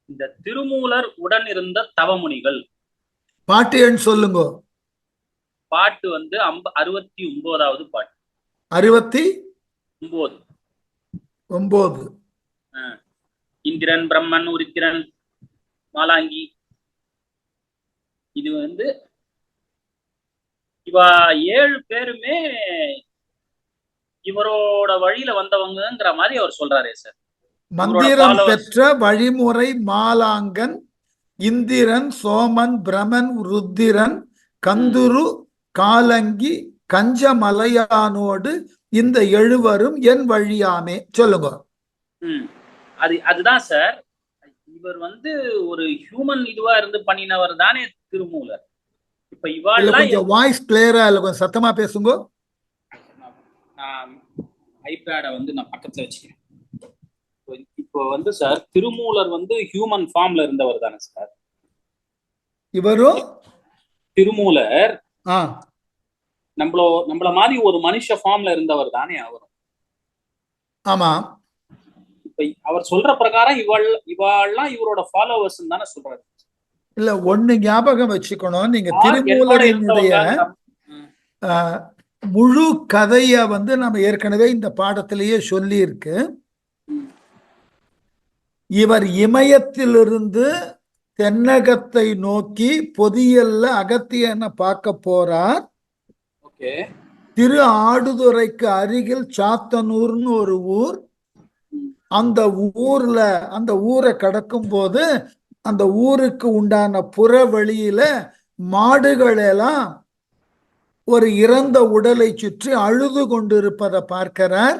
இந்த திருமூலர் உடன் இருந்த தவமுனிகள். பாட்டு எண் சொல்லுங்க. பாட்டு வந்து 69வது பாட்டு. 69. இந்திரன், பிரம்மன், உருத்திரன், மாலாங்கி. இது வந்து இவ 7 பேருமே இவரோட வழியில வந்தவங்கிற மாதிரி அவர் சொல்றாரே சார். மந்திரம் பெற்ற வழிமுறை மாலாங்கன், இந்திரன், சோமன், பிரமன், ருத்திரன், கந்துரு, காலங்கி, கஞ்சமலையானோடு இந்த 7வரும் என் வழியாமே. சொல்லுங்க. அதுதான் சார். இவர் வந்து ஒரு ஹியூமன் இதுவா இருந்து பண்ணினவர் தானே திருமூலர். இப்ப இவாள் கொஞ்சம் வாய்ஸ் கிளியரா இல்ல, கொஞ்சம் சத்தமா பேசுங்க. நான் ஐபேட வந்து நான் பக்கத்துல வச்சுக்கிறேன். இப்போ வந்து சார் திருமூலர் வந்து ஹியூமன் ஃபார்ம்ல இருந்தவர் தானே சார். இவரும் திருமூலர் நம்மள மாதிரி ஒரு மனுஷ ஃபார்ம்ல இருந்தவர் தானே அவரும். ஆமா. இப்ப அவர் சொல்ற பிரகாரம் இவாள்லாம் இவரோட ஃபாலோவர்ஸ் தானே சொல்றாரு. இல்ல, ஒண்ணு ஞாபகம் வச்சுக்கணும். நீங்க திருமூலரினுடைய முழு கதைய வந்து நம்ம ஏற்கனவே இந்த பாடத்திலேயே சொல்லி இருக்கு. இவர் இமயத்திலிருந்து தென்னகத்தை நோக்கி பொதியல்ல அகத்தியனை பார்க்க போறார். திரு ஆடுதுறைக்கு அருகில் சாத்தனூர்னு ஒரு ஊர். அந்த ஊரை கடக்கும் போது அந்த ஊருக்கு உண்டான புற வழியில மாடுகள் எல்லாம் ஒரு இறந்த உடலை சுற்றி அழுது கொண்டிருப்பதை பார்க்கிறார்.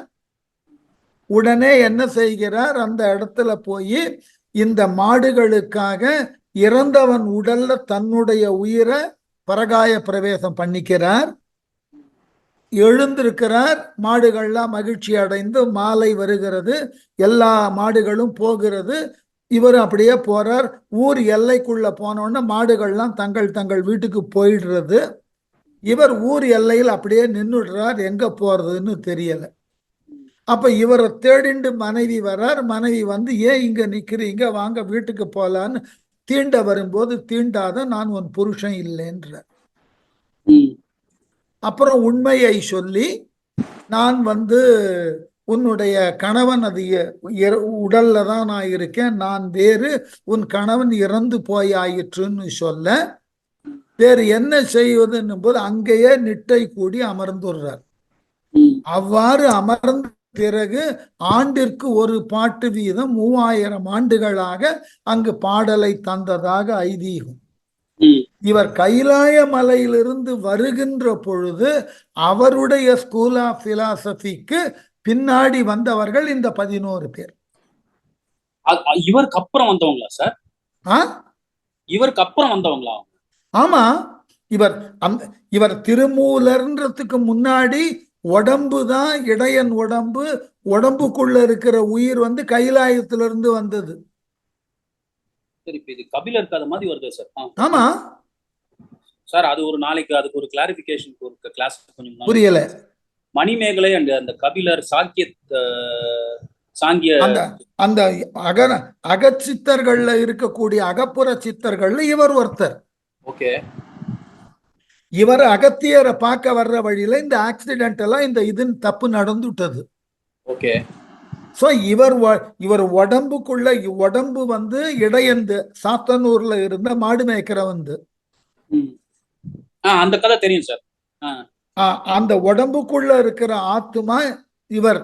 உடனே என்ன செய்கிறார், அந்த இடத்துல போய் இந்த மாடுகளுக்காக இறந்தவன் உடல்ல தன்னுடைய உயிரை பரகாய பிரவேசம் பண்ணிக்கிறார். எழுந்திருக்கிறார். மாடுகள்லாம் மகிழ்ச்சி அடைந்து மாலை வருகிறது, எல்லா மாடுகளும் போகிறது. இவர் அப்படியே போறார். ஊர் எல்லைக்குள்ள போனோன்னு மாடுகள்லாம் தங்கள் தங்கள் வீட்டுக்கு போயிடுறது. இவர் ஊர் எல்லையில் அப்படியே நின்றுடுறார், எங்க போறதுன்னு தெரியல. அப்ப இவரை தேடிண்டு மனைவி வர்றார். மனைவி வந்து, ஏன் இங்க நிக்கிறீங்க, வாங்க வீட்டுக்கு போலான்னு தீண்ட வரும்போது, தீண்டாத, நான் உன் புருஷன் இல்லைன்ற. அப்புறம் உண்மையை சொல்லி, நான் வந்து உன்னுடைய கணவன் அது உடல்ல தான் நான் இருக்கேன், நான் வேறு, உன் கணவன் இறந்து போயாயிற்றுன்னு சொல்ல, வேறு என்ன செய்வதுன்னும் போது அங்கேயே நிட்டை கூடி அமர்ந்துடுறார். அவ்வாறு அமர்ந்த பிறகு ஆண்டிற்கு ஒரு பாட்டு வீதம் 3000 ஆண்டுகளாக அங்கு பாடலை தந்ததாக ஐதீகம். இவர் கைலாய மலையிலிருந்து வருகின்ற பொழுது அவருடைய ஸ்கூல் ஆஃப் பிலாசபிக்கு பின்னாடி வந்தவர்கள் இந்த 11 பேர். இவருக்கு அப்புறம் வந்தவங்களா சார்? இவருக்கு அப்புறம் வந்தவங்களா? ஆமா. இவர் திருமூலர்ன்றதுக்கு முன்னாடி உடம்பு தான் இடையன் உடம்பு. உடம்புக்குள்ள இருக்கிற உயிர் வந்து கைலாயத்திலிருந்து வந்தது. கபிலருக்கு அது மாதிரி வருது சார். ஆமா சார், அது ஒரு நாளைக்கு அதுக்கு ஒரு கிளாரிபிகேஷன் கிளாஸ் கொஞ்சம் புரியல. மணிமேகலை அண்ட் அந்த கபிலர் சாங்கிய அந்த அகச்சித்தர்கள்ல இருக்கக்கூடிய அகப்புற சித்தர்கள்ல இவர் ஒருத்தர். ஓகே. இவர் அகத்தியரை பார்க்க வர்ற வழியில இந்த ஆக்சிடென்ட் எல்லாம் இந்த இதுன்னு தப்பு நடந்துட்டது. ஓகே. சோ இவர் உடம்புக்குள்ள உடம்பு வந்து இடையந்து சாத்தனூர்ல இருந்த மாடு மேய்க்கிற வந்து அந்த கதை தெரியும் சார். அந்த உடம்புக்குள்ள இருக்கிற ஆத்மா இவர்.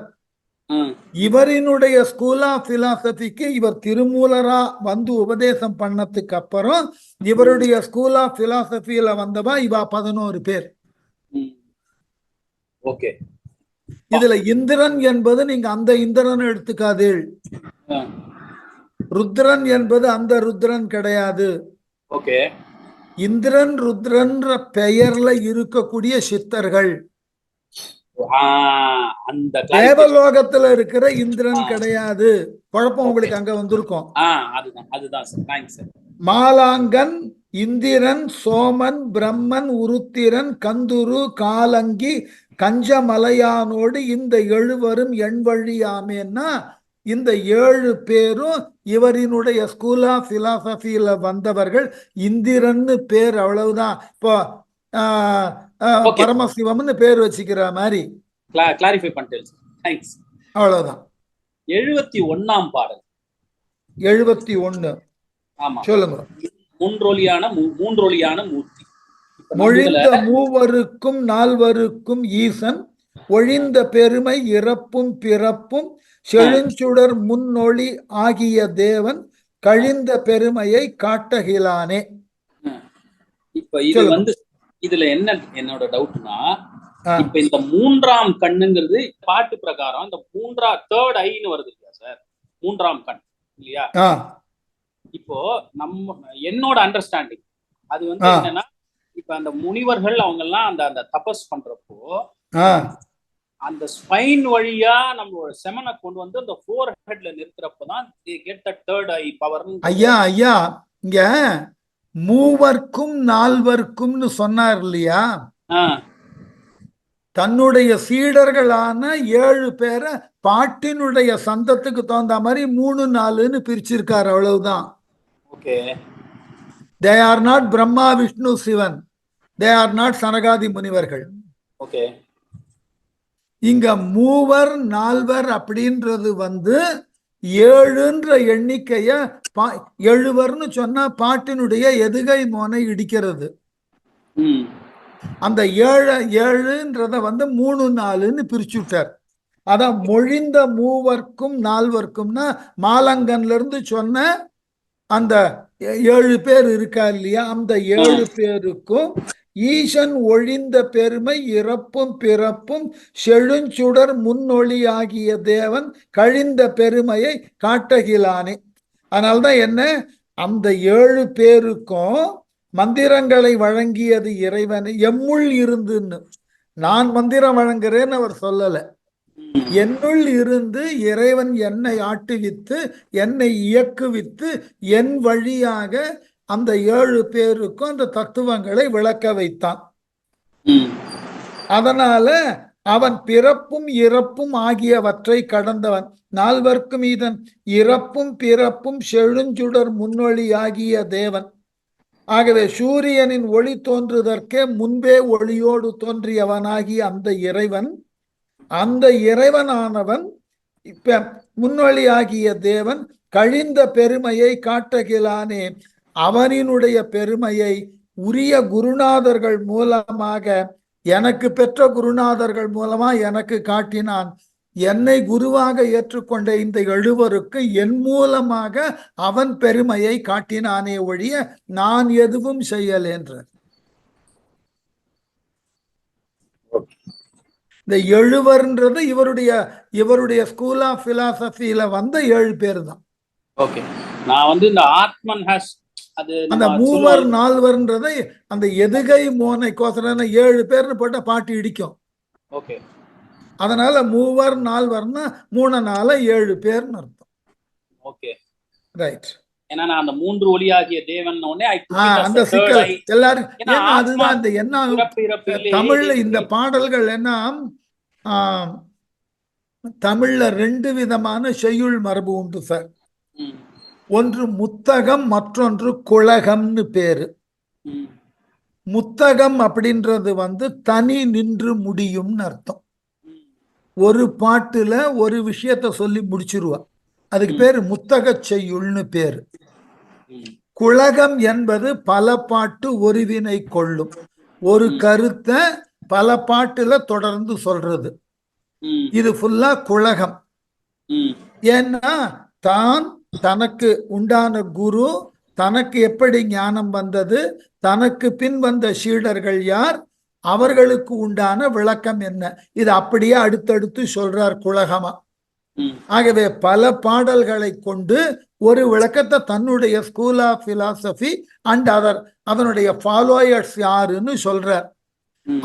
இவரினுடைய ஸ்கூல் ஆஃப் பிலாசபிக்கு இவர் திருமூலரா வந்து உபதேசம் பண்ணதுக்கு அப்புறம் இவருடைய ஸ்கூல் ஆஃப் பிலாசபியில வந்தவா இவா 11 பேர். ஓகே. இதுல இந்திரன் என்பது நீங்க அந்த இந்திரன் எடுத்துக்காதீள். ருத்ரன் என்பது அந்த ருத்ரன் கிடையாது. ஓகே. இந்திரன் ருத்ரன்ற பெயர்ல இருக்கக்கூடிய சித்தர்கள். தேவலோகத்துல இருக்கிற இந்திரன் கிடையாது. குழப்பம் உங்களுக்கு அங்க வந்திருக்கும். மாலாங்கன், இந்திரன், சோமன், பிரம்மன், உருத்திரன், கந்துரு, காலங்கி, கஞ்சமலையானோடு இந்த 7வரும் எண் வழியாமேன்னா இந்த 7 பேரும் இவரினுடைய ஸ்கூல் ஆஃப் பிலாசபியில வந்தவர்கள். இந்திரன்னு பேர், அவ்வளவுதான். இப்போ பரமசிவம்னு பேர் வச்சுக்கிற மாதிரி கிளாரிஃபை பண்ணிட்டேன். தேங்க்ஸ். அவ்வளவுதான். 71ஆம் பாடல். 71. ஆமா, சொல்லுங்க. மூன்றொலியான மூர்த்தி. மொழிந்த மூவருக்கும் நால்வருக்கும் ஈசன், ஒழிந்த பெருமை இறப்பும் பிறப்பும், செழுஞ்சுடர் முன்னொளி ஆகிய தேவன், கழிந்த பெருமையை காட்டகிலானே. இப்ப இது வந்து இதுல என்ன என்னோட டவுட்னா, இப்ப இந்த 3ஆம் கண்ணுங்கிறது பாட்டு பிரகாரம் இந்த தேர்ட் ஐன்னு வருது இல்லையா சார்? 3ஆம் கண் இல்லையா? இப்போ என்னோட அண்டர்ஸ்டாண்டிங் அது வந்து என்னன்னா, இப்ப அந்த முனிவர்கள் அவங்க எல்லாம் அந்த தபஸ் பண்றப்போ அந்த ஸ்பைன் வழியா நம்மளோட செமனை கொண்டு வந்து அந்த ஃபோர் ஹெட்ல நிறுத்துறப்பதான் get the third eye power. ஐயா இங்க மூவர்க்கும் நால்வர்க்கும்னு சொன்னார் இல்லையா? தன்னுடைய சீடர்களான 7 பேரை பாட்டினுடைய சந்தத்துக்கு தகுந்த மாதிரி 3 4ன்னு பிரிச்சிருக்காரு, அவ்வளவுதான். Okay. They are not Brahma Vishnu Sivan. They are not சனகாதி முனிவர்கள். ஓகே. இங்க மூவர் நால்வர் அப்படின்றது வந்து 7ன்ற எண்ணிக்கைய 7வர்னு சொன்னா பாட்டினுடைய எதுகை மோனை இடிக்கிறது. அந்த 7ன்றத வந்து 3 4ன்னு பிரிச்சு விட்டார். அதான் மொழிந்த மூவர்க்கும் நால்வர்க்கும்னா மாலங்கன்ல இருந்து சொன்ன அந்த 7 பேர் இருக்கா இல்லையா? அந்த 7 பேருக்கும் ஈசன் ஒழிந்த பெருமை இறப்பும் பிறப்பும், செழுஞ்சுடர் முன்னொளி ஆகிய தேவன், கழிந்த பெருமையை காட்டகிலானே. அதனால்தான் என்ன, அந்த 7 பேருக்கும் மந்திரங்களை வழங்கியது இறைவன் எம்முள் இருந்துன்னு. நான் மந்திரம் வழங்குறேன்னு அவர் சொல்லல. என்னுள் இருந்து இறைவன் என்னை ஆட்டுவித்து என்னை இயக்குவித்து என் வழியாக அந்த 7 பேருக்கும் அந்த தத்துவங்களை விளக்க வைத்தான். அதனால அவன் பிறப்பும் இறப்பும் ஆகியவற்றை கடந்தவன். 4வர்க்கும் இதன் இறப்பும் பிறப்பும் செழுஞ்சுடர் முன்னொளி ஆகிய தேவன். ஆகவே சூரியனின் ஒளி தோன்றுவதற்கே முன்பே ஒளியோடு தோன்றியவனாகிய அந்த இறைவனானவன் இப்ப முன்னொளி ஆகிய தேவன், கழிந்த பெருமையை காட்டகிலானே. அவனினுடைய பெருமையை உரிய குருநாதர்கள் மூலமாக, எனக்கு பெற்ற குருநாதர்கள் மூலமா எனக்கு காட்டினான். என்னை குருவாக ஏற்றுக்கொண்ட இந்த 7வருக்கு என் மூலமாக அவன் பெருமையை காட்டினானே ஒழிய நான் எதுவும் செய்யல என்றார். இந்த 7வர்ன்றது இவருடைய ஸ்கூல் ஆஃப் பிலாசபியில வந்த 7 பேர் தான். ஓகே. நான் வந்து இந்த ஆத்மன் ஹஸ் அந்த மூவர் நால்வர்ன்றதை அந்த எதுகை மோனை கோசரம் 7 பேர்னு போட்ட பாட்டு இடிக்கும். ஓகே. அதனால மூவர் நால்வர்னா 3 4 7 பேர்னு அர்த்தம். Okay, right. ஏன்னா நான் அந்த 3 ஒளியாகிய தேவன் அந்த சிக்கல் எல்லாரும் அதுதான் இந்த என்ன தமிழ்ல இந்த பாடல்கள் என்ன, தமிழ்ல 2 விதமான செய்யுள் மரபு உண்டு சார். ஒன்று முத்தகம், மற்றொன்று குழகம்னு பேரு. முத்தகம் அப்படின்றது வந்து தனி நின்று முடியும்னு அர்த்தம். ஒரு பாட்டுல ஒரு விஷயத்த சொல்லி முடிச்சிருவா, அதுக்கு பேரு முத்தக செய்யுள்னு பேரு. குழகம் என்பது பல பாட்டு ஒருவினை கொள்ளும், ஒரு கருத்தை பல பாட்டுல தொடர்ந்து சொல்றது. இது ஃபுல்லா குழகம். ஏன்னா தான் தனக்கு உண்டான குரு, தனக்கு எப்படி ஞானம் வந்தது, தனக்கு பின் வந்த சீடர்கள் யார், அவர்களுக்கு உண்டான விளக்கம் என்ன, இது அப்படியே அடுத்தடுத்து சொல்றார் குழகமா. ஆகவே பல பாடல்களை கொண்டு ஒரு விளக்கத்தை தன்னுடைய ஸ்கூல் ஆஃப் பிலாசபி அண்ட் அதனுடைய ஃபாலோயர்ஸ் யாருன்னு சொல்றார்.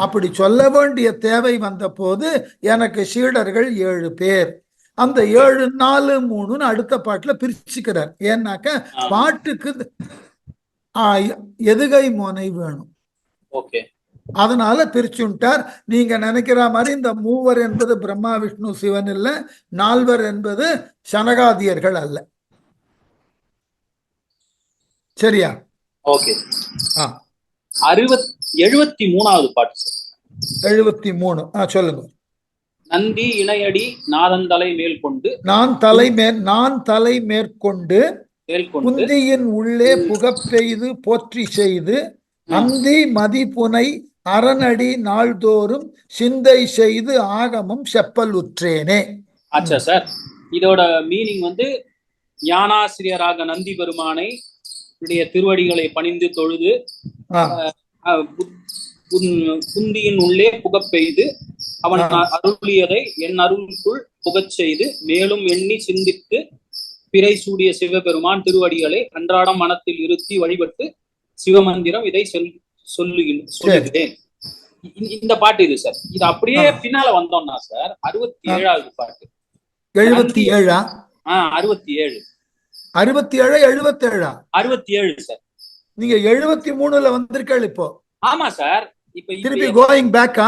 அப்படி சொல்ல வேண்டிய தேவை வந்த போது எனக்கு சீடர்கள் 7 பேர், அந்த 7 4 3 அடுத்த பாட்டுல பிரிச்சுக்கிறார். ஏன்னாக்க பாட்டுக்கு எதுகை மோனை வேணும். ஓகே. அதனால பிரிச்சுட்டார். நீங்க நினைக்கிற மாதிரி இந்த மூவர் என்பது பிரம்மா விஷ்ணு சிவன் இல்ல, நால்வர் என்பது சனகாதியர்கள் அல்ல. சரியா? ஓகே. ஆ 73வது பாட்டு சார். 73. சொல்லுங்க. நந்தி இணையடி நாதந்தலை மேல் கொண்டு நான் தலை மேற்கொண்டு குந்தியின் உள்ளே புகப்பெய்து போற்றி செய்து அந்தி மதிப்புனை அரணடி நாள்தோறும் சிந்தை செய்து ஆகமம் செப்பல் உற்றேனே. ஆச்சா சார், இதோட மீனிங் வந்து ஞானாசிரியராக நந்தி பெருமானை திருவடிகளை பணிந்து தொழுது குந்தியின் உள்ளே புகப்பெய்து அவன் அருளியதை என் அருளுக்குள் புகச் செய்து மேலும் எண்ணி சிந்தித்து பிறை சூடிய சிவபெருமான் திருவடிகளை அன்றாடம் மனத்தில் இருத்தி வழிபட்டு சிவமந்திரம் இதை சொல்லுகிறேன். இந்த பாட்டு இது சார். இது அப்படியே பின்னால வந்தோம்னா சார் 67வது பாட்டு. 77? 67. 67 77? 67 சார். நீங்க 73ல வந்திருக்கீங்க இப்போ. ஆமா சார். இப்ப திருப்பி கோயிங் பேக்.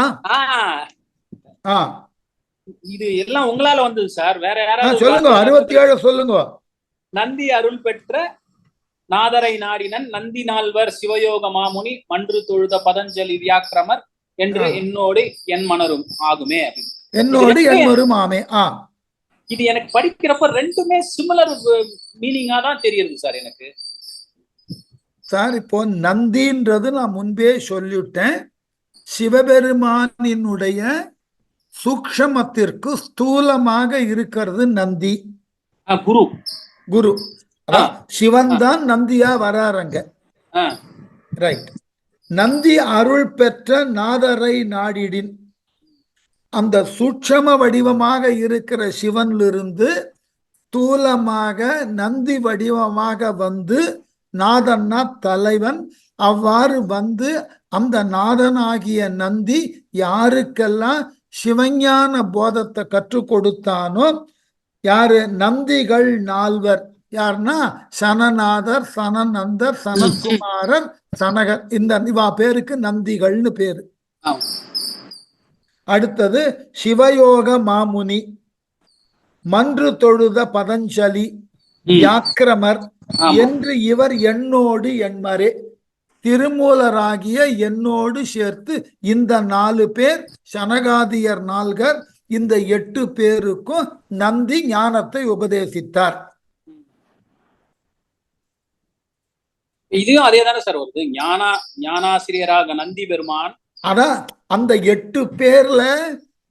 இது எல்லாம் உங்களால வந்தது சார். வேற யாராவது சொல்லுங்க. 67 சொல்லுங்க. நந்தி அருள் பெற்ற நாதரை நாடினன் நந்தி நால்வர் சிவயோக மாமுனி மன்று தொழுத பதஞ்சலி வியாக்கிரமர் என்று என்னோடு என் மனரும் ஆகுமே அப்படின்னு. என்னோடு என் மரும் ஆமே. இது எனக்கு படிக்கிறப்ப ரெண்டுமே சிமிலர் மீனிங்கா தான் தெரியுது சார் எனக்கு. சார் இப்போ நந்தின்றது நான் முன்பே சொல்லிவிட்டேன். சிவபெருமானினுடைய சூக்ஷமத்திற்கு ஸ்தூலமாக இருக்கிறது நந்தி. குரு சிவன் தான் நந்தியா வராருங்க. ரைட். நந்தி அருள் பெற்ற நாதரை நாடிடின், அந்த சூட்சம வடிவமாக இருக்கிற சிவனிலிருந்து ஸ்தூலமாக நந்தி வடிவமாக வந்து நாதன்னா தலைவன், அவ்வாறு வந்து அந்த நாதனாகிய நந்தி யாருக்கெல்லாம் சிவஞான போதத்தை கற்றுக் கொடுத்தானோ, யாரு நந்திகள் நால்வர் யாருன்னா சனநாதர், சனநந்தர், சனத்குமாரர், சனகர், இந்த இவா பேருக்கு நந்திகள்னு பேரு. அடுத்தது சிவயோக மாமுனி, மன்று தொழுத பதஞ்சலி, வியாக்கிரமர் என்று இவர் என்னோடு என்மரே, திருமூலராகிய என்னோடு சேர்த்து இந்த 4 பேர் சனகாதியர் நால்கர். இந்த 8 பேருக்கும் நந்தி ஞானத்தை உபதேசித்தார். இதுவும் அதே தானே சார் வருது. ஞானாசிரியராக நந்தி பெருமான். அதான் அந்த 8 பேர்ல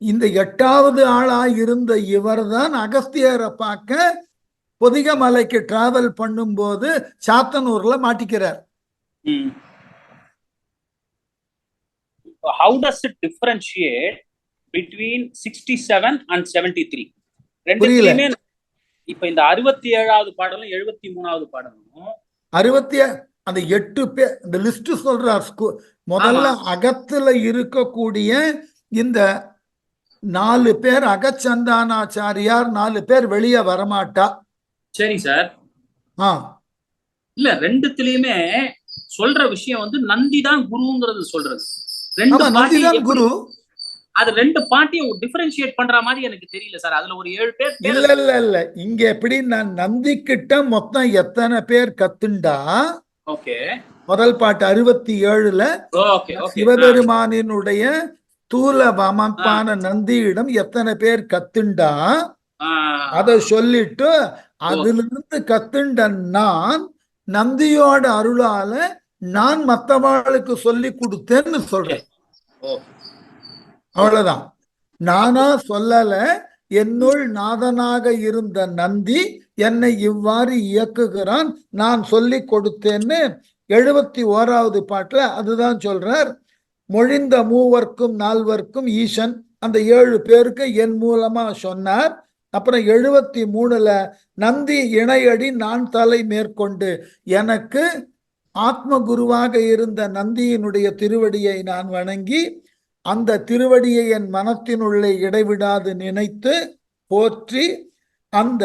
இந்த 8வது ஆளா இருந்த இவர் தான் அகஸ்தியரை பார்க்க பொதிகமலைக்கு டிராவல் பண்ணும்போது சாத்தனூர்ல மாட்டிக்கிறார். How does it differentiate between 67 and 73? ரெண்டுலயுமே இப்ப இந்த 67வது பாடலும் 73வது பாடலும் அந்த 8 பேர் இந்த லிஸ்ட் சொல்றார். முதல்ல அகத்துல இருக்கக்கூடிய இந்த 4 பேர் அகச்சந்தானாச்சாரியார், 4 பேர் வெளியே வரமாட்டா. சரி சார். இல்ல ரெண்டுத்திலயுமே சொல்ற விஷயம் வந்து நந்தி தான் குருங்கிறது சொல்றது. நந்தி தான் குரு. அது 2 பாட்டியும் டிஃபரன்ஷியேட் பண்ற மாதிரி எனக்கு தெரியல சார். அதுல ஒரு 7 பேர். இல்ல இங்க எப்படி நான் நந்தி கிட்ட மொத்தம் எத்தனை பேர் கத்துண்டா, முதல் பாட்டு 67ல சிவபெருமானினுடைய தூல அமைப்பான நந்தியிடம் எத்தனை பேர் கத்துண்டா அத சொல்லிட்டு, அதிலிருந்து கத்துண்ட நான் நந்தியோட அருளால நான் மத்தவாளுக்கு சொல்லி கொடுத்தேன்னு சொல்றேன். அவ்வளவுதான். நானா சொல்லல, என்னுள் நாதனாக இருந்த நந்தி என்னை இவ்வாறு இயக்குகிறான், நான் சொல்லி கொடுத்தேன்னு 71வது பாட்டுல அதுதான் சொல்றார். மொழிந்த மூவர்க்கும் நால்வர்க்கும் ஈசன், அந்த 7 பேருக்கு என் மூலமா சொன்னார். அப்புறம் 73ல நந்தி இணையடி நான் தலை மேற்கொண்டு, எனக்கு ஆத்ம குருவாக இருந்த நந்தியினுடைய திருவடியை நான் வணங்கி அந்த திருவடியை என் மனத்தினுள்ளே இடைவிடாது நினைத்து போற்றி, அந்த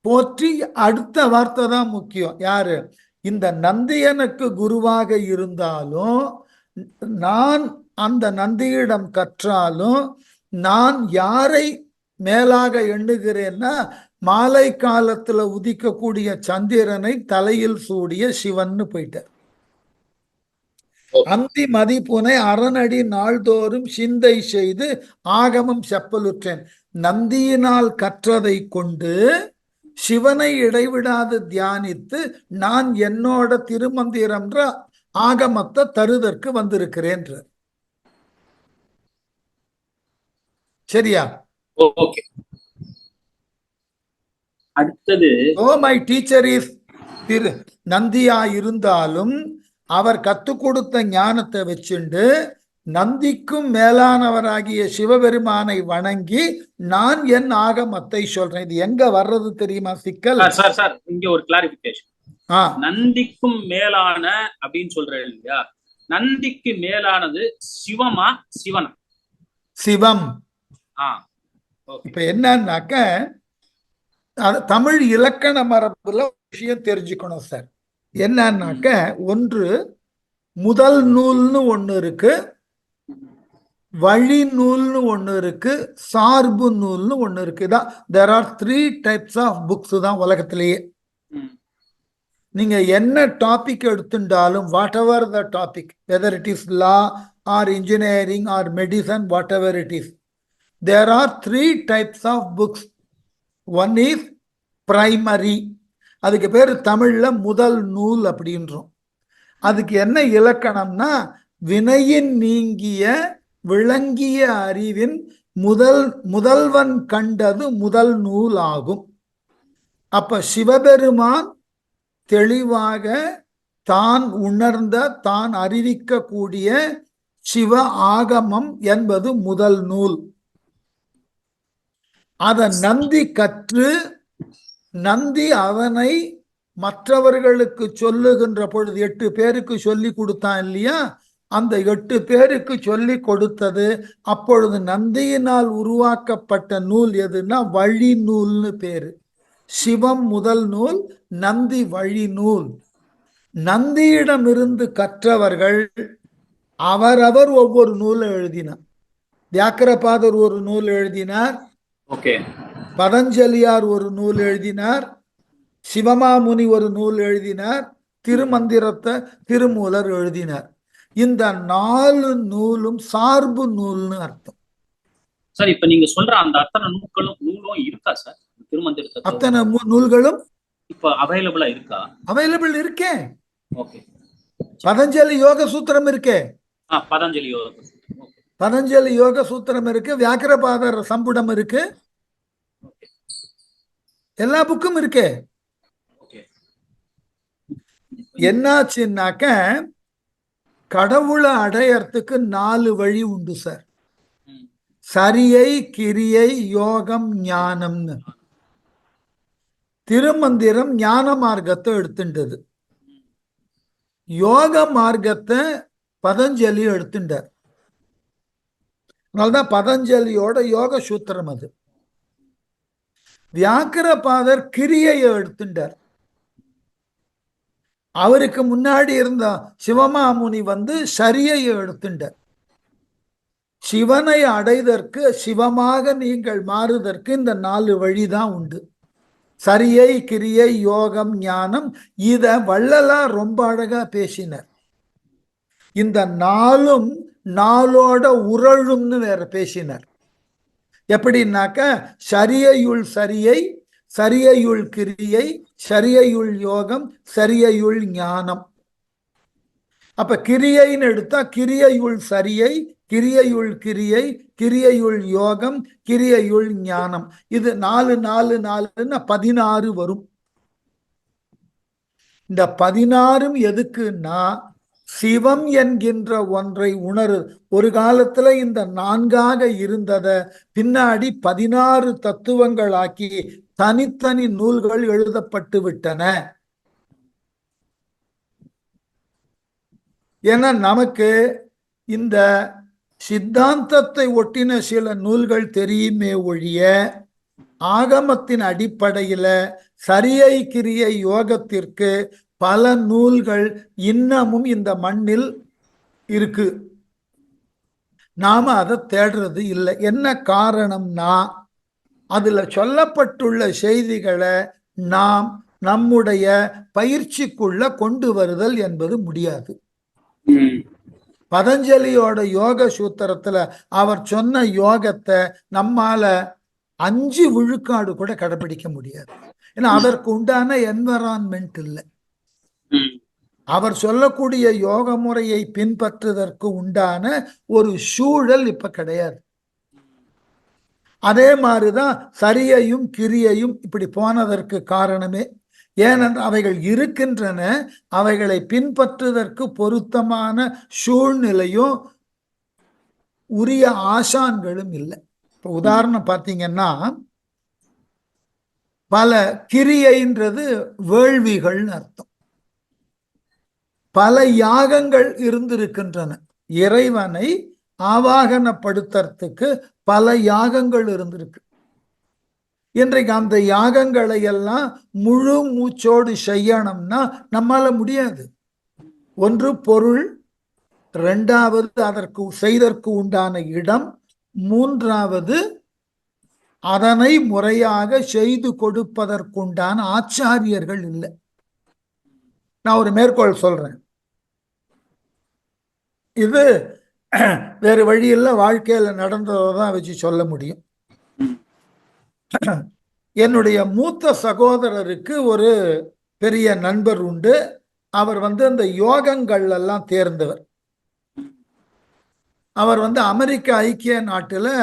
போற்றி அடுத்த வார்த்தை தான் முக்கியம். யாரு? இந்த நந்தி எனக்கு குருவாக இருந்தாலும் நான் அந்த நந்தியிடம் கற்றாலும் நான் யாரை மேலாக எண்ணுகிறேன்னா மாலை காலத்துல உதிக்கக்கூடிய சந்திரனை தலையில் சூடிய சிவன்னு போயிட்டார். அந்தி மதிப்புனை அரணடி நாள்தோறும் சிந்தை செய்து ஆகமம் செப்பலுற்றேன். நந்தியினால் கற்றதை கொண்டு சிவனை இடைவிடாது தியானித்து நான் என்னோட திருமந்திரம்ன்ற ஆகமத்தை தருதற்கு வந்திருக்கிறேன். சரியா? ஓகே. அடுத்தது மை டீச்சர் இஸ் திரு நந்தியா இருந்தாலும் அவர் கத்துக் கொடுத்த ஞானத்தை வச்சுண்டு நந்திக்கும் மேலானவராகிய சிவபெருமானை வணங்கி நான் என் ஆகமத்தை சொல்றேன். இது எங்க வர்றது தெரியுமா சிக்கல்? சார் இங்க ஒரு கிளாரிபிகேஷன். நந்திக்கும் மேலான அப்படின்னு சொல்றேன் இல்லையா? நந்திக்கு மேலானது சிவமா சிவனா? சிவம். இப்ப என்னன்னாக்க தமிழ் இலக்கண மரபுல விஷயம் தெரிஞ்சுக்கணும் சார். என்னன்னாக்க ஒன்று முதல் நூல்னு ஒண்ணு இருக்கு, வழி நூல்னு ஒண்ணு இருக்கு, சார்பு நூல்னு ஒண்ணு இருக்கு. இதான் there are 3 types of books தான் உலகத்திலேயே. நீங்க என்ன டாபிக் எடுத்துட்டாலும் whatever the topic, whether it is law or engineering or medicine, whatever it is, there are 3 types of books. One is primary, அதுக்கு பேரு தமிழ்ல முதல் நூல் அப்படின்றோம். அதுக்கு என்ன இலக்கணம்னா வினையின் நீங்கிய விளங்கிய அறிவின் முதல்வன் கண்டது முதல் நூல் ஆகும். அப்ப சிவபெருமான் தெளிவாக தான் உணர்ந்த தான் அறிவிக்கக்கூடிய சிவ ஆகமம் என்பது முதல் நூல். அத நந்தி கற்று நந்தி அவனை மற்றவர்களுக்கு சொல்லுகின்ற பொழுது 8 பேருக்கு சொல்லி கொடுத்தான் இல்லையா? அந்த 8 பேருக்கு சொல்லி கொடுத்தது அப்பொழுது நந்தியினால் உருவாக்கப்பட்ட நூல் எதுன்னா வழி நூல்னு பேரு. சிவம் முதல் நூல், நந்தி வழி நூல். நந்தியிடமிருந்து கற்றவர்கள் அவரவர் ஒவ்வொரு நூலை எழுதினார். வியாக்கரபாதர் ஒரு நூல் எழுதினார், பதஞ்சலியார் ஒரு நூல் எழுதினார், சிவமாமுனி ஒரு நூல் எழுதினார், திருமந்திரத்தை திருமூலர் எழுதினார். இந்த 4 நூலும் சார்பு நூல்னு அர்த்தம். சார் இப்ப நீங்க சொல்ற அந்த அத்தனை நூலும் இருக்கா சார்? திருமந்திரத்தை அத்தனை நூல்களும் இப்ப அவைலபிளா இருக்கா? அவைலபிள் இருக்கே. ஓகே. பதஞ்சலி யோக சூத்திரம் இருக்கே. பதஞ்சலி யோக பதஞ்சலி யோக சூத்திரம் இருக்கு, வியாக்கரபாதர் சம்புடம் இருக்கு, எல்லா புக்கும் இருக்கு. என்னாச்சுன்னாக்க கடவுளை அடையறதுக்கு 4 வழி உண்டு சார். சரியை, கிரியை, யோகம், ஞானம்னு. திருமந்திரம் ஞான மார்க்கத்தை எடுத்துட்டது, யோக மார்க்கத்தை பதஞ்சலி எடுத்துட்டார். அதனால்தான் பதஞ்சலியோட யோக சூத்திரம் அது. வியாக்கரபாதர் கிரியையை எடுத்துட்டார். அவருக்கு முன்னாடி இருந்த சிவமாமுனி சரியை எடுத்துட்டார். சிவனை அடைதற்கு, சிவமாக நீங்கள் மாறுதற்கு இந்த 4 வழிதான் உண்டு. சரியை, கிரியை, யோகம், ஞானம். இத வள்ளலார் ரொம்ப அழகா பேசினார். இந்த 4ம் நாளோட உரழும்னு வேற பேசினார். எப்படின்னாக்க சரியையுள் சரியை, சரியையுள் கிரியை, சரியையுள் யோகம், சரியையுள் ஞானம். அப்ப கிரியைன்னு எடுத்தா கிரியையுள் சரியை, கிரியையுள் கிரியை, கிரியையுள் யோகம், கிரியையுள் ஞானம். இது 4 4 4 16 வரும். இந்த 16ம் எதுக்குன்னா சிவம் என்கின்ற ஒன்றை உணரு. ஒரு காலத்துல இந்த 4ஆக இருந்தத பின்னாடி 16 தத்துவங்கள் ஆக்கி தனித்தனி நூல்கள் எழுதப்பட்டு விட்டன. ஏன்னா நமக்கு இந்த சித்தாந்தத்தை ஒட்டின சில நூல்கள் தெரியுமே ஒழிய ஆகமத்தின் அடிப்படையில சரியை, கிரியை, யோகத்திற்கு பல நூல்கள் இன்னமும் இந்த மண்ணில் இருக்கு. நாம அதை தேடுறது இல்லை. என்ன காரணம்னா, அதுல சொல்லப்பட்டுள்ள செய்திகளை நாம் நம்முடைய பயிற்சிக்குள்ள கொண்டு வருதல் என்பது முடியாது. பதஞ்சலியோட யோக சூத்திரத்துல அவர் சொன்ன யோகத்தை நம்மால 5 விழுக்காடு கூட கடைபிடிக்க முடியாது. ஏன்னா அதற்கு உண்டான என்வரான்மெண்ட் இல்லை. அவர் சொல்லக்கூடிய யோக முறையை பின்பற்றுவதற்கு உண்டான ஒரு சூழல் இப்ப கிடையாது. அதே மாதிரிதான் சரியையும் கிரியையும் இப்படி போனதற்கு காரணமே. ஏனென்றால் அவைகள் இருக்கின்றன, அவைகளை பின்பற்றுவதற்கு பொருத்தமான சூழ்நிலையும் உரிய ஆசான்களும் இல்லை. இப்ப உதாரணம் பார்த்தீங்கன்னா, பல கிரியைன்றது வேள்விகள்னு அர்த்தம். பல யாகங்கள் இருந்திருக்கின்றன. இறைவனை ஆவாகனப்படுத்துறதுக்கு பல யாகங்கள் இருந்திருக்கு. இன்றைக்கு அந்த யாகங்களை எல்லாம் முழு மூச்சோடு செய்யணும்னா நம்மால முடியாது. ஒன்று பொருள், இரண்டாவது அதற்கு செய்தற்கு உண்டான இடம், மூன்றாவது அதனை முறையாக செய்து கொடுப்பதற்குண்டான ஆச்சாரியர்கள் இல்லை. நான் ஒரு மேற்கோள் சொல்றேன். இது வேறு வழியில் வாழ்க்கையில நடந்ததை தான் வச்சு சொல்ல முடியும். என்னுடைய மூத்த சகோதரருக்கு ஒரு பெரிய நண்பர் உண்டு. அவர் அந்த யோகங்கள் எல்லாம் தேர்ந்தவர். அவர் அமெரிக்க ஐக்கிய நாட்டில்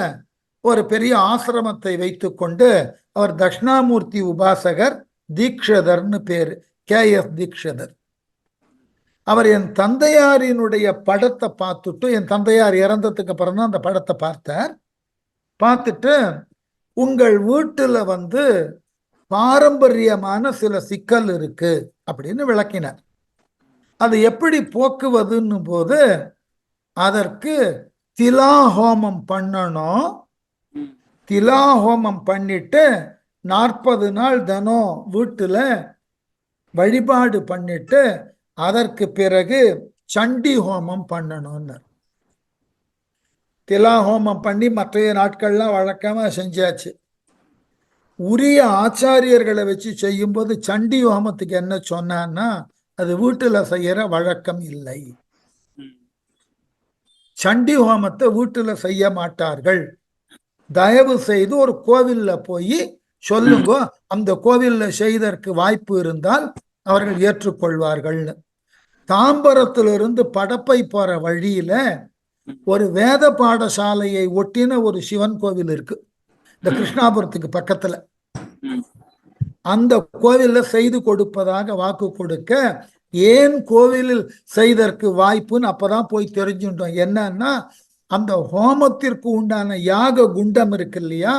ஒரு பெரிய ஆசிரமத்தை வைத்துக்கொண்டு, அவர் தட்சிணாமூர்த்தி உபாசகர், தீக்ஷதர்னு பேரு, KF தீக்ஷதர். அவர் என் தந்தையாரினுடைய படத்தை பார்த்துட்டு, என் தந்தையார் இறந்ததுக்கு அப்புறம் தான் அந்த படத்தை பார்த்தார். பார்த்துட்டு, உங்கள் வீட்டுல பாரம்பரியமான சில சிக்கல் இருக்கு அப்படின்னு விளக்கினார். அது எப்படி போக்குவதுன்னு போது, அதற்கு திலா ஹோமம் பண்ணணும். திலா ஹோமம் பண்ணிட்டு 40 நாள் தினம் வீட்டுல வழிபாடு பண்ணிட்டு அதற்கு பிறகு சண்டி ஹோமம் பண்ணணும்னு. திலா ஹோமம் பண்ணி மற்ற நாட்கள்லாம் வழக்கமா செஞ்சாச்சு. உரிய ஆச்சாரியர்களை வச்சு செய்யும்போது சண்டி ஹோமத்துக்கு என்ன சொன்னான்னா, அது வீட்டுல செய்யற வழக்கம் இல்லை. சண்டி ஹோமத்தை வீட்டுல செய்ய மாட்டார்கள். தயவு செய்து ஒரு கோவில்ல போய் சொல்லுங்க, அந்த கோவில்ல செய்ததற்கு வாய்ப்பு இருந்தால் அவர்கள் ஏற்றுக்கொள்வார்கள்னு. தாம்பரத்திலிருந்து படப்பை போற வழியில ஒரு வேத பாடசாலையை ஒட்டின ஒரு சிவன் கோவில் இருக்கு, இந்த கிருஷ்ணாபுரத்துக்கு பக்கத்துல. அந்த கோவில்ல செய்து கொடுப்பதாக வாக்கு கொடுக்க, ஏன் கோவிலில் செய்ததற்கு வாய்ப்புன்னு அப்பதான் போய் தெரிஞ்சுட்டோம். என்னன்னா, அந்த ஹோமத்திற்கு உண்டான யாக குண்டம் இருக்கு இல்லையா,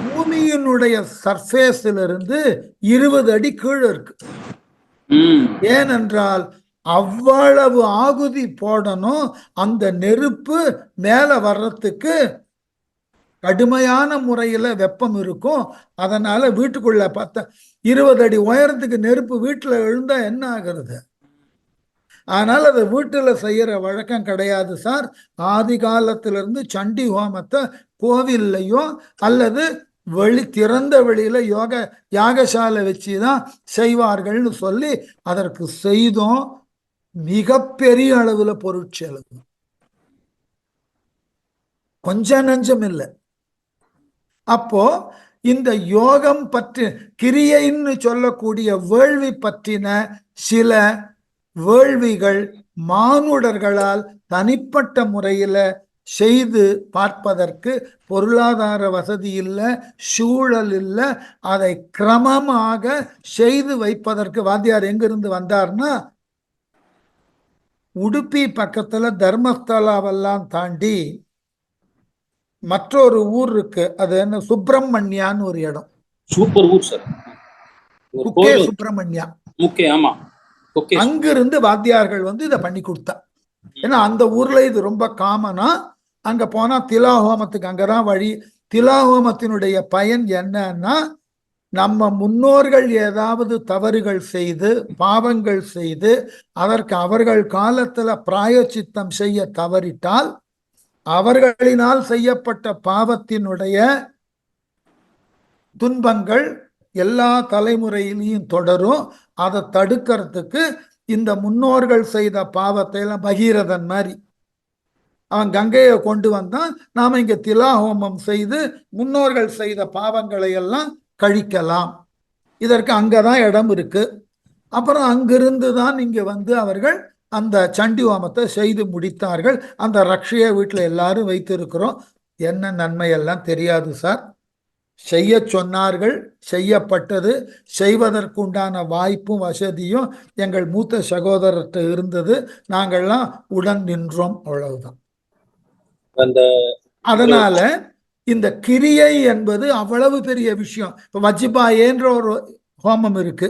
பூமியினுடைய சர்ஃபேஸ்ல இருந்து 20 அடி கீழே இருக்கு. ஏனென்றால் அவ்வளவு ஆகுதி போடணும். அந்த நெருப்பு மேல வர்றதுக்கு கடுமையான முறையில வெப்பம் இருக்கும். அதனால வீட்டுக்குள்ள 20 அடி உயரத்துக்கு நெருப்பு வீட்டுல எழுந்தா என்ன ஆகுறது? ஆனால் அதை வீட்டுல செய்யற வழக்கம் கிடையாது சார். ஆதி காலத்திலிருந்து சண்டி ஹோமத்தை கோவில்லையும் அல்லது திறந்த வெளியில யாகசாலை வச்சுதான் செய்வார்கள்னு சொல்லி அதற்கு செய்தோம். மிகப்பெரிய அளவுல பொருட்செலவு, கொஞ்சம் நஞ்சம் இல்லை. அப்போ இந்த யோகம் பற்றி கிரியைன்னு சொல்லக்கூடிய வேள்வி பற்றின சில வேள்விகள் மானுடர்களால் தனிப்பட்ட முறையில செய்து பார்ப்பதற்கு பொருளாதார வசதி இல்லை, சூழல் இல்லை. அதை கிரமமாக செய்து வைப்பதற்கு வாத்தியார் எங்கிருந்து வந்தார்னா, உடுப்பி பக்கத்துல தர்மஸ்தலாவெல்லாம் தாண்டி மற்றொரு ஊர் இருக்கு, அது என்ன, சுப்பிரமணியான்னு ஒரு இடம். சூப்பர் ஊர் சார், சுப்பிரமணியா. அங்கிருந்து வாத்தியார்கள் இதை பண்ணி கொடுத்தா. ஏன்னா அந்த ஊர்ல இது ரொம்ப காமனா. அங்க போனா திலாஹோமத்துக்கு அங்கதான் வழி. திலாஹோமத்தினுடைய பயன் என்னன்னா, நம்ம முன்னோர்கள் ஏதாவது தவறுகள் செய்து பாவங்கள் செய்து அதற்கு அவர்கள் காலத்துல பிராயச்சித்தம் செய்ய தவறிட்டால் அவர்களினால் செய்யப்பட்ட பாவத்தினுடைய துன்பங்கள் எல்லா தலைமுறையிலையும் தொடரும். அதை தடுக்கிறதுக்கு இந்த முன்னோர்கள் செய்த பாவத்தை எல்லாம், பகீரதன் மாதிரி அவன் கங்கையை கொண்டு வந்தான், நாம இங்க திலா ஹோமம் செய்து முன்னோர்கள் செய்த பாவங்களை எல்லாம் கழிக்கலாம். இதற்கு அங்கதான் இடம் இருக்கு. அப்புறம் அங்கிருந்து தான் இங்க வந்து அவர்கள் அந்த சண்டி ஹோமத்தை செய்து முடித்தார்கள். அந்த ரக்ஷையை வீட்டுல எல்லாரும் வைத்திருக்கிறோம். என்ன நன்மை எல்லாம் தெரியாது சார். செய்ய சொன்னார்கள், செய்யப்பட்டது. செய்வதற்குண்டான வாய்ப்பும் வசதியும் எங்கள் மூத்த சகோதரர்கிட்ட இருந்தது. நாங்கள்லாம் உடன் நின்றோம், அவ்வளவுதான். அதனால இந்த கிரியை என்பது அவ்வளவு பெரிய விஷயம். இப்ப வஜ்பாயேன்ற ஒரு ஹோமம் இருக்கு,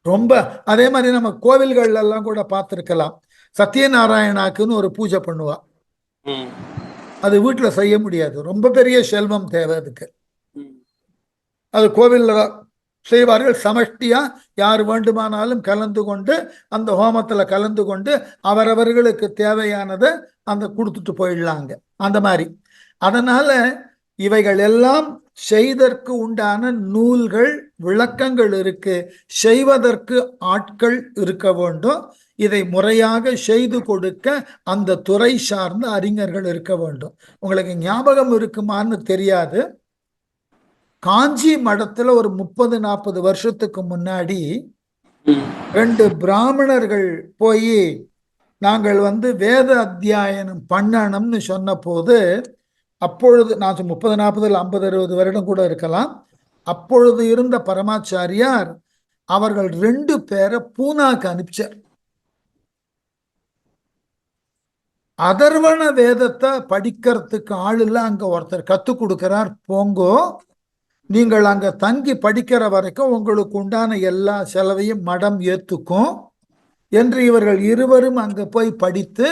ரொம்ப. அதே மாதிரி நம்ம கோவில்கள் எல்லாம் கூட பார்த்திருக்கலாம். சத்யநாராயணாக்குன்னு ஒரு பூஜை பண்ணுவா. அது வீட்டுல செய்ய முடியாது, ரொம்ப பெரிய செல்வம் தேவை அதுக்கு. அது கோவில்ல செய்வார்கள். சமஷ்டியா யார் வேண்டுமானாலும் கலந்து கொண்டு அந்த ஹோமத்துல கலந்து கொண்டு அவரவர்களுக்கு தேவையானதை அந்த கொடுத்துட்டு போயிடலாங்க, அந்த மாதிரி. அதனால இவைகள் எல்லாம் செய்தற்கு உண்டான நூல்கள், விளக்கங்கள் இருக்கு. செய்வதற்கு ஆட்கள் இருக்க வேண்டும். இதை முறையாக செய்து கொடுக்க அந்த துறை சார்ந்த அறிஞர்கள் இருக்க வேண்டும். உங்களுக்கு ஞாபகம் இருக்குமான்னு தெரியாது, காஞ்சி மடத்துல ஒரு 30-40 வருஷத்துக்கு முன்னாடி 2 பிராமணர்கள் போய் நாங்கள் வந்து வேத அத்தியாயனம் பண்ணணும்னு சொன்ன போது, அப்பொழுது நான் 30-40 50-60 வருடம் கூட இருக்கலாம், அப்பொழுது இருந்த பரமாச்சாரியார் அவர்கள் 2 பேரை பூனாக்கு அனுப்பிச்சார். அதர்வண வேதத்தை படிக்கிறதுக்கு ஆள் இல்லை, அங்க ஒருத்தர் கத்து கொடுக்கிறார், போங்கோ, நீங்கள் அங்க தங்கி படிக்கிற வரைக்கும் உங்களுக்கு உண்டான எல்லா செலவையும் மடம் ஏத்துக்கும் என்று இவர்கள் இருவரும் அங்க போய் படித்து,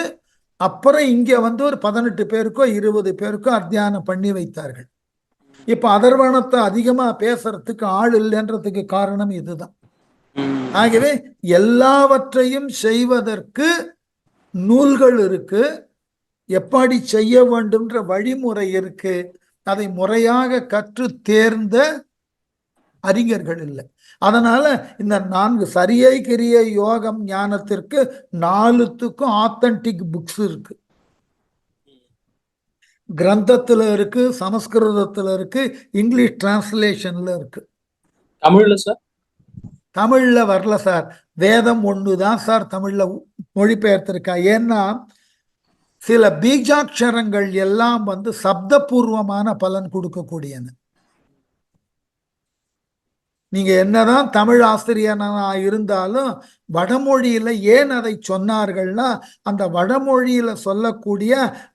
அப்புறம் இங்க வந்து ஒரு 18 பேருக்கோ 20 பேருக்கோ அத்தியானம் பண்ணி வைத்தார்கள். இப்ப அதர்வணத்தை அதிகமா பேசுறதுக்கு ஆள் இல்லைன்றதுக்கு காரணம் இதுதான். ஆகவே எல்லாவற்றையும் செய்வதற்கு நூல்கள் இருக்கு, எப்படி செய்ய வேண்டும்ன்ற வழிமுறை இருக்கு. அதை முறையாக கற்று தேர்ந்த அறிஞர்கள் இல்லை. அதனால இந்த 4 சரியை கிரியை யோகம் ஞானத்திற்கு 4த்துக்கும் ஆத்தன்டிக் புக்ஸ் இருக்கு. கிரந்தத்துல இருக்கு, சமஸ்கிருதத்துல இருக்கு, இங்கிலீஷ் டிரான்ஸ்லேஷன்ல இருக்கு. தமிழ்ல சார்? தமிழ்ல வரல சார். வேதம் ஒண்ணுதான் சார் தமிழ்ல மொழிபெயர்த்திருக்கா. ஏன்னா சில பீஜாட்சரங்கள் எல்லாம் வந்து சப்தபூர்வமான பலன் கொடுக்கக்கூடியன. நீங்க என்னதான் தமிழ் ஆசிரியனா இருந்தாலும் வடமொழியில ஏன் அதை சொன்னார்கள்னா, அந்த வடமொழியில சொல்லக்கூடிய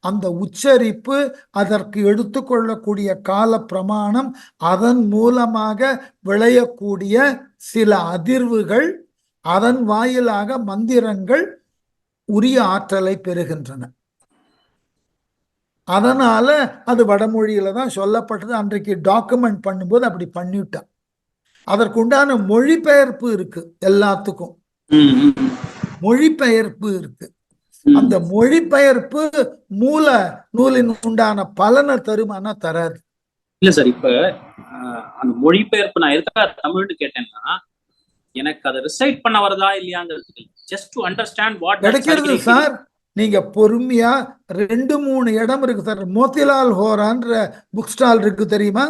அந்த உச்சரிப்பு, அதற்கு எடுத்துக்கொள்ளக்கூடிய கால பிரமாணம், அதன் மூலமாக விளையக்கூடிய சில அதிர்வுகள், அதன் வாயிலாக மந்திரங்கள் உரிய ஆற்றலை பெறுகின்றன. அதனால அது வடமொழியில தான் சொல்லப்பட்டது. அன்றைக்கு டாக்குமெண்ட் பண்ணும்போது அப்படி பண்ணிவிட்டான். அதற்குண்டான மொழிபெயர்ப்பு இருக்கு, எல்லாத்துக்கும் மொழிபெயர்ப்பு இருக்கு. அந்த மொழிபெயர்ப்பு மூல நூலின் உண்டான பலனை தருமானா தராது. இல்ல சார், இப்ப அந்த மொழிபெயர்ப்பு நான் எதுக்காக தமிழ்னு கேட்டேன்னா, எனக்கு அதை ரிசைட் பண்ண வரதா இல்லையாங்கிறது, ஜஸ்ட் டு அண்டர்ஸ்டாண்ட் வாட் கிடைக்கிறது சார். நீங்க பொறுமையா 2-3 இடம் இருக்கு சார். மோத்திலால் ஹோரான்ற புக் ஸ்டால் இருக்கு, தெரியுமா?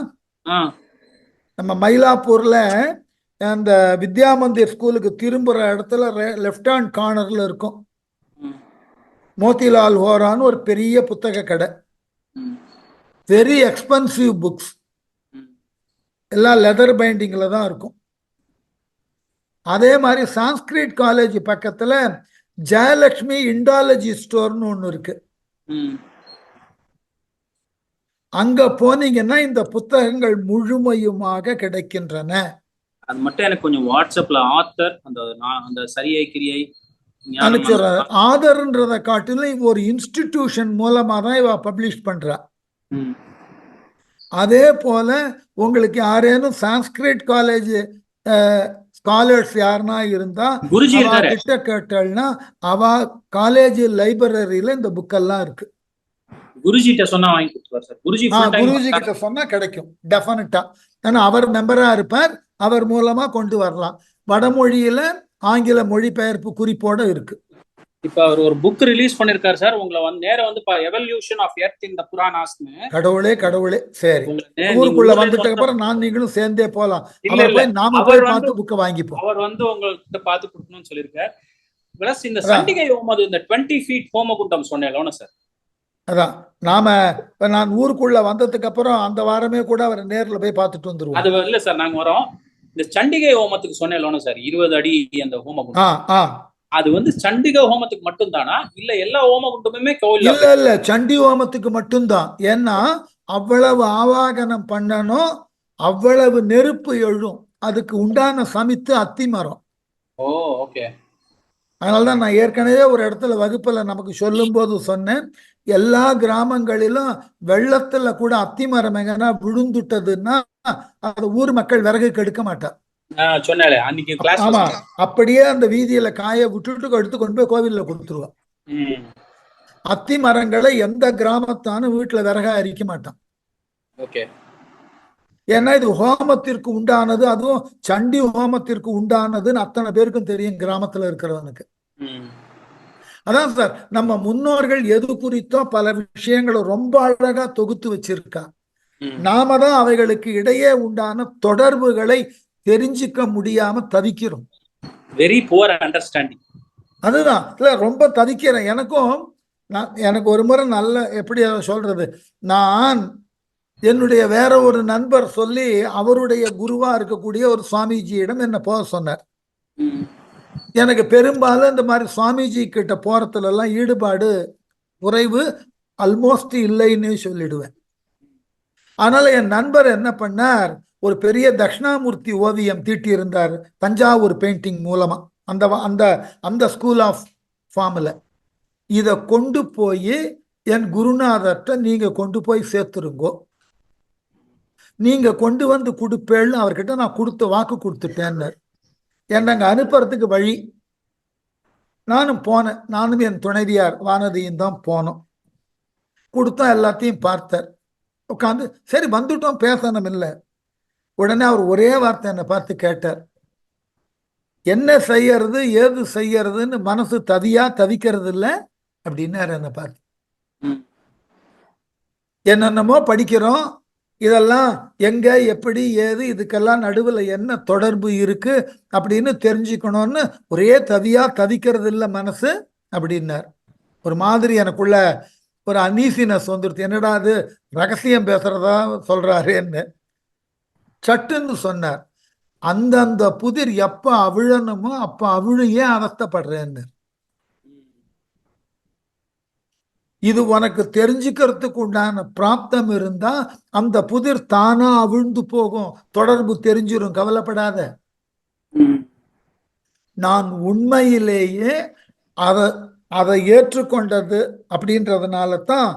நம்ம மயிலாப்பூர்ல அந்த வித்யா மந்திர் ஸ்கூலுக்கு திரும்புற இடத்துல லெஃப்ட் ஹேண்ட் கார்னர்ல இருக்கும். மோத்திலால் ஹோரான்னு ஒரு பெரிய புத்தக கடை. வெரி எக்ஸ்பென்சிவ் புக்ஸ், எல்லாம் லெதர் பைண்டிங்ல தான் இருக்கும். அதே மாதிரி சான்ஸ்கிரிட் காலேஜ் பக்கத்துல ஜெயலட்சுமி இண்டாலஜி ஸ்டோர்னு ஒண்ணு இருக்கு. அங்க போனீங்கன்னா இந்த புத்தகங்கள் முழுமையுமாக கிடைக்கின்றன. அது மட்டும் எனக்கு கொஞ்சம் வாட்ஸ்அப்ல ஆத்தர் அந்த சரியை கிரியை அனுப்பிச்சுற. ஆதர்ன்றத காட்டிலும் ஒரு இன்ஸ்டிடியூஷன் மூலமா தான் இவ பப்ளிஷ் பண்றா. அதே போல உங்களுக்கு யாரேனும் சான்ஸ்கிரிட் காலேஜ் ஸ்காலர்ஸ் யாருன்னா இருந்தா குருஜி அவ இருக்காரு. கிட்ட கேட்டல்னா அவ காலேஜ் லைப்ரரியில இந்த புக்கெல்லாம் இருக்கு. குருஜிட்ட சொன்னா வாங்கி கொடுத்துருவார் sir. Guruji full time Guruji கிட்ட சொன்னா கிடைக்கும் டெஃபினட்டா. ஏன்னா அவர் மெம்பரா இருப்பார், அவர் மூலமா கொண்டு வரலாம். வடமொழியில ஆங்கில மொழிபெயர்ப்பு குறிப்போட இருக்கு. இப்ப அவர் ஒரு புக் ரிலீஸ் பண்ணிருக்காரு சார். உங்களை வந்து நேர வந்து எவல்யூஷன் ஆஃப் எர்த் இன் த புராணாஸ்னு. கடவுளே கடவுளே. சரி, ஊருக்குள்ள வந்துட்டதுக்கு அப்புறம் நான் நீங்களும் சேர்ந்தே போலாம். அவர் போய் நாம போய் பார்த்து புக்கை வாங்கிப்போம். அவர் வந்து உங்கள்கிட்ட பார்த்து கொடுக்கணும்னு சொல்லியிருக்காரு. பிளஸ் இந்த சண்டிகை ஹோமம், இந்த 20 feet ஹோமகுண்டம் சொன்னேன் சார். அதான் நான் ஊருக்குள்ள வந்ததுக்கு அப்புறம் அந்த வாரமே கூட அவர் நேர்ல போய் பார்த்துட்டு வந்துருவோம். அது இல்ல சார், நாங்க வரோம். இந்த சண்டிகை ஹோமத்துக்கு சொன்னேன் சார், 20 அடி அந்த ஹோமகுண்டம். அது வந்து சண்டிகை ஹோமத்துக்கு மட்டும் தானா, இல்ல எல்லா ஹோமகுண்டமுமே கோயில்? இல்ல சண்டி ஹோமத்துக்கு மட்டும்தான். ஏன்னா அவ்வளவு ஆவாகனம் பண்ணணும், அவ்வளவு நெருப்பு எழும், அதுக்கு உண்டான சமித்து அத்தி மரம். ஓகே. அதனாலதான் நான் ஏற்கனவே ஒரு இடத்துல வகுப்புல நமக்கு சொல்லும் போது சொன்னேன், எல்லா கிராமங்களிலும் வெள்ளத்துல கூட அத்தி மரம் எங்கன்னா விழுந்துட்டதுன்னா அது ஊர் மக்கள் விறகு கெடுக்க மாட்டார். ஆமா, அப்படியே அந்த வீதியில காய விட்டுட்டு எடுத்து கொண்டு போய் கோவில்ல கொடுத்துருவான். அத்தி மரங்களை எந்த கிராமத்தானும் வீட்டுல விறகா அரிக்க மாட்டான். ஏன்னா இது ஹோமத்திற்கு உண்டானது, அதுவும் சண்டி ஹோமத்திற்கு உண்டானதுன்னு அத்தனை பேருக்கும் தெரியும் கிராமத்துல இருக்கிறவனுக்கு. அதான் சார், நம்ம முன்னோர்கள் எது குறித்தோ பல விஷயங்களை ரொம்ப அழகா தொகுத்து வச்சிருக்கா. நாம தான் அவைகளுக்கு இடையே உண்டான தொடர்புகளை தெரிஞ்சுக்க முடியாம தவிக்கிறோம். Very poor understanding. அதுதான் இல்ல, ரொம்ப தவிக்கிறேன். எனக்கு ஒரு முறை நல்ல எப்படி சொல்றது, நான் என்னுடைய வேற ஒரு நண்பர் சொல்லி அவருடைய குருவா இருக்கக்கூடிய ஒரு சுவாமிஜியிடம் என்ன போக சொன்னார். எனக்கு பெரும்பாலும் இந்த மாதிரி சுவாமிஜி கிட்ட போறதுல எல்லாம் ஈடுபாடு குறைவு, ஆல்மோஸ்ட் இல்லைன்னு சொல்லிடுவேன். அதனால என் நண்பர் என்ன பண்ணார், ஒரு பெரிய தட்சிணாமூர்த்தி ஓவியம் தீட்டி இருந்தார் தஞ்சாவூர் பெயிண்டிங் மூலமா, அந்த அந்த அந்த ஸ்கூல் ஆஃப் ஃபார்ம்ல. இதை கொண்டு போய் என் குருநாதர்கிட்ட நீங்க கொண்டு போய் சேர்த்துருங்கோ, நீங்க கொண்டு வந்து கொடுப்பேன்னு அவர்கிட்ட நான் வாக்கு கொடுத்துட்டேன்னு. என்னங்க அனுப்புறதுக்கு வழி. நானும் போனேன், நானும் என் துணைவியார் வானதியும் தான் போனோம். கொடுத்தோம், எல்லாத்தையும் பார்த்தார், உட்காந்து சரி வந்துட்டோம் பேசணும் இல்லை. உடனே அவர் ஒரே வார்த்தை என்னை பார்த்து கேட்டார், என்ன செய்யறது ஏது செய்யறதுன்னு மனசு தவிக்கிறது இல்லை அப்படின்னாரு என்னை பார்த்து. என்னென்னமோ படிக்கிறோம், இதெல்லாம் எங்க எப்படி ஏது இதுக்கெல்லாம் நடுவில் என்ன தொடர்பு இருக்கு அப்படின்னு தெரிஞ்சுக்கணும்னு ஒரே தவிக்கிறது இல்லை மனசு அப்படின்னார். ஒரு மாதிரி எனக்குள்ள ஒரு அனீசினஸ் வந்துடுது, என்னடா அது ரகசியம் பேசுறதா சொல்றாருன்னு. சட்டுன்னு சொன்னார், அந்தந்த புதிர் எப்ப அவிழணுமோ அப்ப அவிழையே அவஸ்தப்படுறேன்னு. இது உனக்கு தெரிஞ்சுக்கிறதுக்கு உண்டான பிராப்தம் இருந்தா அந்த புதிர் தானா அவிழ்ந்து போகும், தொடர்பு தெரிஞ்சிடும், கவலைப்படாத. நான் உண்மையிலேயே அதை ஏற்றுக்கொண்டது அப்படின்றதுனால தான்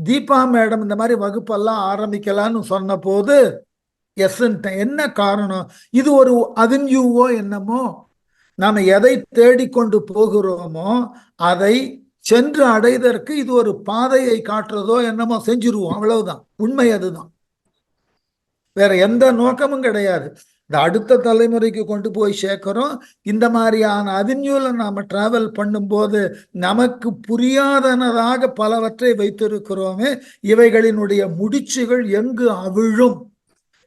தீபா மேடம் இந்த மாதிரி வகுப்பெல்லாம் ஆரம்பிக்கலான்னு சொன்ன போது என்ன காரணம், இது ஒரு அவென்யூவோ என்னமோ, நாம எதை தேடிக்கொண்டு போகிறோமோ அதை சென்று அடைவதற்கு இது ஒரு பாதையை காட்டுறதோ என்னமோ செஞ்சிருவோம், அவ்வளவுதான் உண்மை. அதுதான், வேற எந்த நோக்கமும் கிடையாது. இந்த அடுத்த தலைமுறைக்கு கொண்டு போய் சேர்க்கிறோம். இந்த மாதிரியான அவென்யூல நாம டிராவல் பண்ணும்போது நமக்கு புரியாதனதாக பலவற்றை வைத்திருக்கிறோமே, இவைகளினுடைய முடிச்சுகள் எங்கு அவிழும்,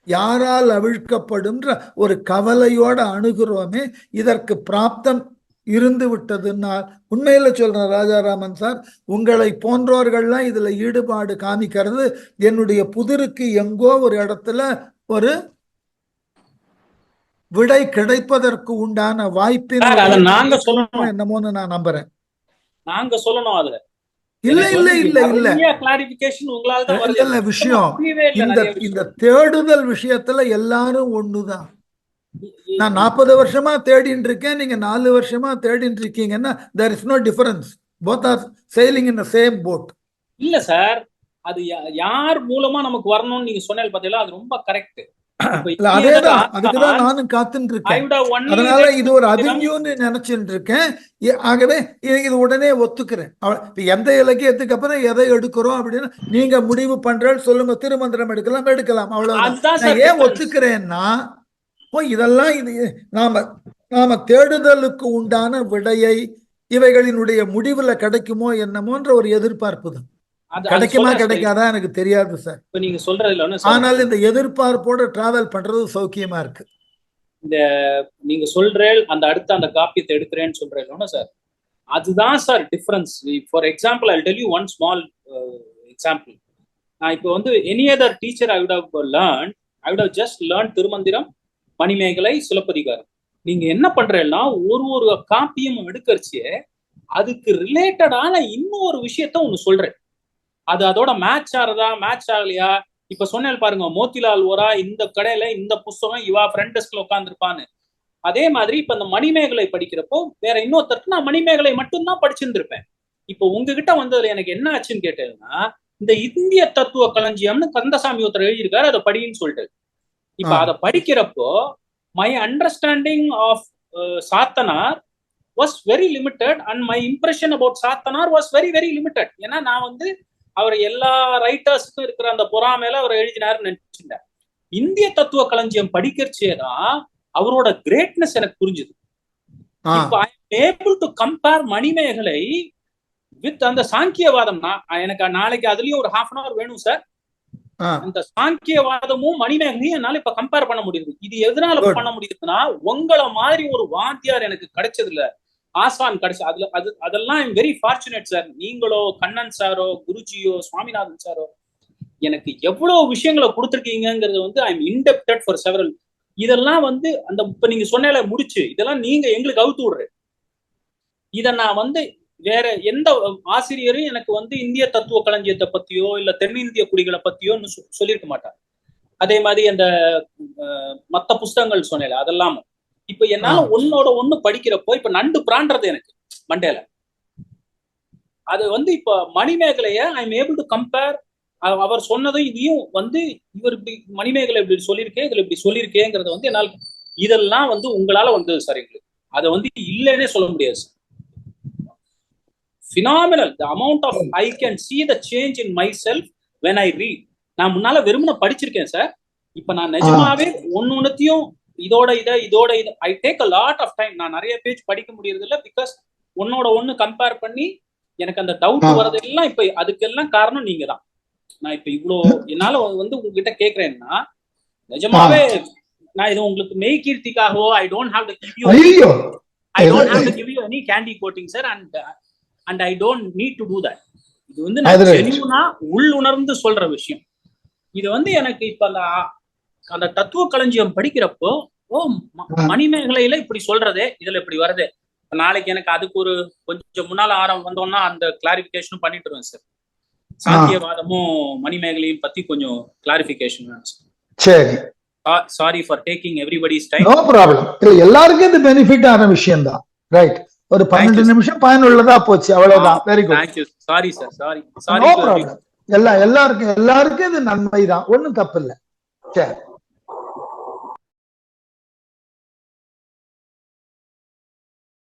யாரால் அவிழ்க்கப்படும்ன்ற ஒரு கவலையோட அணுகிறோமே, இதற்கு பிராப்தம் இருந்து விட்டதுன்னா உண்மையில சொல்றேன் ராஜாராமன் சார், உங்களை போன்றோர்கள்லாம் இதுல ஈடுபாடு காமிக்கிறது என்னுடைய புதிருக்கு எங்கோ ஒரு இடத்துல ஒரு விடை கிடைப்பதற்கு உண்டான வாய்ப்பின் என்னமோன்னு நான் நம்புறேன். நாங்க சொல்லணும் அதுல இல்ல இல்ல இல்ல இல்ல கிளாரிபிகேஷன் உங்களால தான் வருது. இல்ல விஷயம் இந்த தேடுதல் விஷயத்துல எல்லாரும் ஒண்ணுதான். நான் 40 வருஷமா தேடிட்டு இருக்கேன், நீங்க 4 வருஷமா தேடிட்டு இருக்கீங்கன்னா there is no difference, both are sailing in the same boat. இல்ல சார், அது யார் மூலமா நமக்கு வரணும்னு நீங்க சொன்னீங்க பாத்தீங்களா, அது ரொம்ப கரெக்ட். அதேதான், அதுக்குதான் நானும் காத்துட்டு இருக்கேன். அதனால இது ஒரு அவென்யூன்னு நினைச்சுட்டு இருக்கேன். ஆகவே இது உடனே ஒத்துக்கிறேன். எந்த இலக்கியத்துக்கு அப்புறம் எதை எடுக்கிறோம் அப்படின்னு நீங்க முடிவு பண்றேன்னு சொல்லுங்க. திருமந்திரம் எடுக்கலாம் அவ்வளவுதான். நான் ஏன் ஒத்துக்கிறேன்னா, இதெல்லாம் இது நாம தேடுதலுக்கு உண்டான விடையை இவைகளினுடைய முடிவுல கிடைக்குமோ என்னமோன்ற ஒரு எதிர்பார்ப்பு தான். கிடைக்குமா கிடைக்காதா எனக்கு தெரியாது சார். நீங்க சொல்றதுல ஆனால் இந்த எதிர்பார்ப்போட டிராவல் பண்றது சௌக்கியமா இருக்கு. இந்த நீங்க சொல்றேன் அந்த அடுத்த அந்த காப்பியத்தை எடுக்கிறேன்னு சொல்றேன் சார், அதுதான் sir difference. For example I tell you one small example. நான் இப்போ வந்து any other teacher I would have just learn Thirumanthiram, Manimekalai, Silappathikaram. நீங்க என்ன பண்றேன்னா ஒரு காப்பியம் எடுக்கறச்சு அதுக்கு ரிலேட்டடான இன்னொரு விஷயத்த ஒண்ணு சொல்றேன். அது அதோட மேட்ச் ஆறதா மேட்ச் ஆகலையா? இப்ப சொன்னேன் பாருங்க, மோத்திலால் ஓரா இந்த கடையில இந்த புஸ்தகம் இவா ஃப்ரண்ட் டெஸ்க்ல உட்காந்துருப்பான்னு. அதே மாதிரி இப்ப இந்த மணிமேகலை படிக்கிறப்போ வேற இன்னொருத்தருக்கு நான் மணிமேகலை மட்டும்தான் படிச்சிருந்திருப்பேன். இப்போ உங்ககிட்ட வந்ததுல எனக்கு என்ன ஆச்சுன்னு கேட்டேன்னா, இந்த இந்திய தத்துவ களஞ்சியம்னு கந்தசாமி ஒருத்தர் எழுதியிருக்காரு, அதை படின்னு சொல்லிட்டு. இப்ப அதை படிக்கிறப்போ my understanding of Satanar was very limited and my impression about Satanar was very very limited. ஏன்னா நான் வந்து அவர் எல்லா ரைட்டர்ஸுக்கும் இருக்கிற அந்த பொறாமையில அவர் எழுதினாருன்னு நினைச்சிருந்தேன். இந்திய தத்துவ களஞ்சியம் படிக்கிறச்சேதான் அவரோட கிரேட்னஸ் எனக்கு புரிஞ்சுது. இப்போ ஐ am able to compare Manimekalai with அந்த சாங்கியவாதம்னா, எனக்கு நாளைக்கு அதுலயும் ஒரு half an hour வேணும் சார். அந்த சாங்கியவாதமும் மணிமேகலையும் என்னால இப்ப கம்பேர் பண்ண முடியுது. இது எதனால பண்ண முடியுதுன்னா, உங்களை மாதிரி ஒரு வாத்தியார் எனக்கு கிடைச்சது இல்ல, ஆசான் கிடைச்ச அதெல்லாம் ஐம் வெரி ஃபார்ச்சுனேட் சார். நீங்களோ, கண்ணன் சாரோ, குருஜியோ, சுவாமிநாதன் சாரோ எனக்கு எவ்வளவு விஷயங்களை கொடுத்துருக்கீங்கிறது வந்து I am indebted for several. இதெல்லாம் வந்து அந்த இப்ப நீங்க சொன்னால முடிச்சு இதெல்லாம் நீங்க எங்களுக்கு அவுத்து விடுறேன். இதை நான் வந்து வேற எந்த ஆசிரியரும் எனக்கு வந்து இந்திய தத்துவ களஞ்சியத்தை பத்தியோ இல்ல தென்னிந்திய குடிகளை பத்தியோ சொல்லியிருக்க மாட்டாங்க. அதே மாதிரி அந்த மத்த புஸ்தகங்கள் சொன்னேன் அதெல்லாம் இப்ப என்னால ஒன்னோட ஒண்ணு படிக்கிறப்போ இப்ப நண்டு பிராண்டது எனக்கு மண்டேல. அது வந்து இப்ப மணிமேகலைய I am able to compare. அவர் சொன்னதும் இதையும் வந்து இவர் இப்படி மணிமேகலை இப்படி சொல்லியிருக்கேன், இதுல இப்படி சொல்லியிருக்கேங்கிறத வந்து என்னால் இதெல்லாம் வந்து உங்களால வந்தது சார். எங்களுக்கு அதை வந்து இல்லைன்னே சொல்ல முடியாது sir. Phenomenal the amount of I can see the change in myself when I read. நான் முன்னால வெறுமனே படிச்சிருக்கேன் சார். இப்ப நான் நிஜமாவே ஒன்னொன்னுத்தையும் இதோட இதை I take a lot of time. நான் நிறைய பேஜ் படிக்க முடியறது இல்ல, பிகாஸ் ஒன்னோட ஒண்ணு கம்பேர் பண்ணி எனக்கு அந்த டவுட் வரது எல்லாம் இப்ப அதுக்கெல்லாம் காரணம் நீங்க தான். நான் இப்ப இவ்வளோ என்னால வந்து உங்ககிட்ட கேக்குறேன்னா நிஜமாவே நான் இது உங்களுக்கு மெய் கீர்த்திக்காகவோ I don't have to give you any candy coating sir, and I don't need to do that. இது வந்து நான் ஜெனியூனா உள்ளுணர்ந்து சொல்ற விஷயம். இது வந்து எனக்கு இப்ப அந்த தத்துவ களஞ்சியம் படிக்கிறப்போ மணிமேகலையில இப்படி சொல்றதே, இதுல இப்படி வருது. நாளைக்கு எனக்கு அதுக்கு ஒரு கொஞ்சம் முன்னால வந்தோம்னா அந்த கிளாரிபிகேஷனும் பண்ணிட்டு வருவேன் சார். சாத்தியவாதமும் மணிமேகலையும் பத்தி கொஞ்சம் கிளாரிபிகேஷன் வேணும் சார். சரி, sorry for taking everybody's time. No problem. எல்லாருக்கும் இது பெனிஃபிட் ஆன விஷயம் தான். ரைட், ஒரு 12 நிமிஷம் பயனுள்ளதா போச்சு, அவ்வளவுதான். Very good. Thank you. Sorry sir, sorry. No problem. எல்லாருக்கும் இது நன்மைதான், ஒண்ணும் தப்பு இல்லை. சரி.